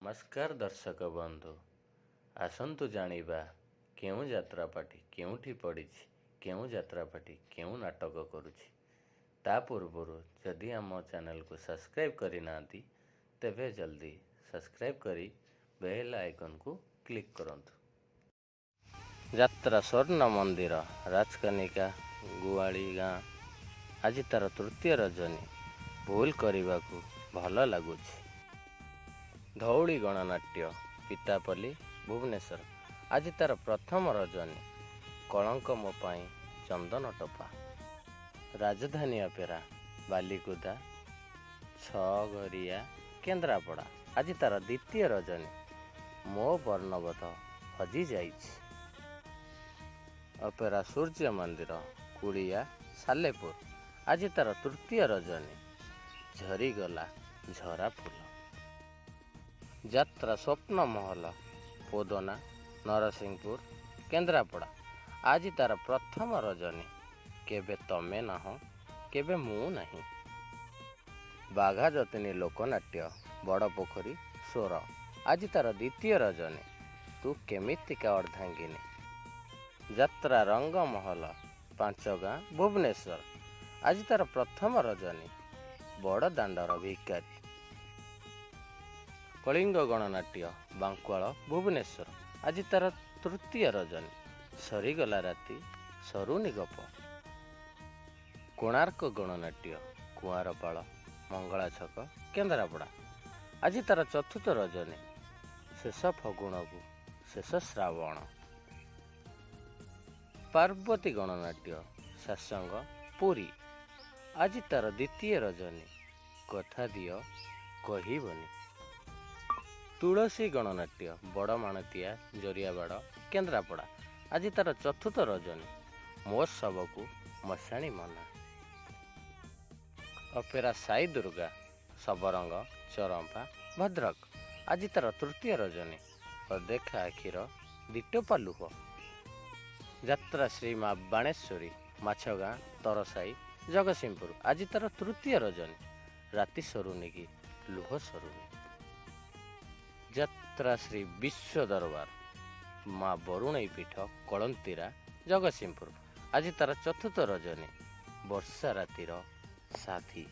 नमस्कार दर्शक बंधु आसंतु जानिबा केउ यात्रापाठी केउठी पड़िछि केउ यात्रापाठी केउ नाटक करुछि ता पूर्वरु जदि आम चैनल को सब्सक्राइब करि नांती तेबे जल्दी सब्सक्राइब करी बेल आइकन को क्लिक करंतु। यात्रा स्वर्ण मंदिर राजकनिका गुआली गाँ आज तार तृतीय रजनी भूल करने को भल लगुच। धौली गणनाट्य पितापल्ली भुवनेश्वर आज तार प्रथम रजनी कलंक मो पाई चंदन टपा। राजधानी अपेरा बालीकुदा छघरिया केन्द्रापड़ा आज तार द्वितीय रजनी मो वर्णवध हजि जाइछि। अपेरा सूर्य मंदिर कुड़िया सालेपुर आज तार तृतीय रजनी झरीगला झरा फूल। यात्रा स्वप्न महल पोदना नरसिंहपुर केन्द्रापड़ा आज तार प्रथम रजनी केबे तमे नाह केबे मु नहीं। बाघा जतिनी लोकनाट्य बड़ पोखरी सोर आज तार द्वितीय रजनी तू केमितिका अर्धांगिनी। यात्रा रंग महल पांचगाँ भुवनेश्वर आज तार प्रथम रजनी बड़ दांडर भिकारी। कलिंग गणनाट्य बांकुआल भुवनेश्वर आज तार तृतीय रजनी सरीगला राति सरुनी गप। कोणार्क गणनाट्य कुआरपाड़ मंगला छक केन्द्रापड़ा आज तार चतुर्थ रजनी शेष फगुण को शेष श्रावण। पार्वती गणनाट्य सत्संग पुरी आज तार द्वितीय रजनी कथा दियो कहबनी। तुलसी गणनाट्य बड़ माणतिया जरियाबाड़ केन्द्रापड़ा आज तार चतुर्थ रजनी महोत्सव को मशाणी मना। अपेरा साई दुर्गा सबरंग चरंपा भद्रक आज तार तृतीय रजनी अदेखा आखिर दिटोपा लुह। यात्रा श्री माँ बाणेश्वरी माछगाँ तरसाई जगतसिंहपुर आज तार तृतीय रजनी राति सरुनी की लुह सरुनी। यात्रा श्री विश्व दरबार माँ बरुणई पीठ कलंतीरा जगतसिंहपुर आज तार चतुर्थ रजनी वर्षा रातिर साथी।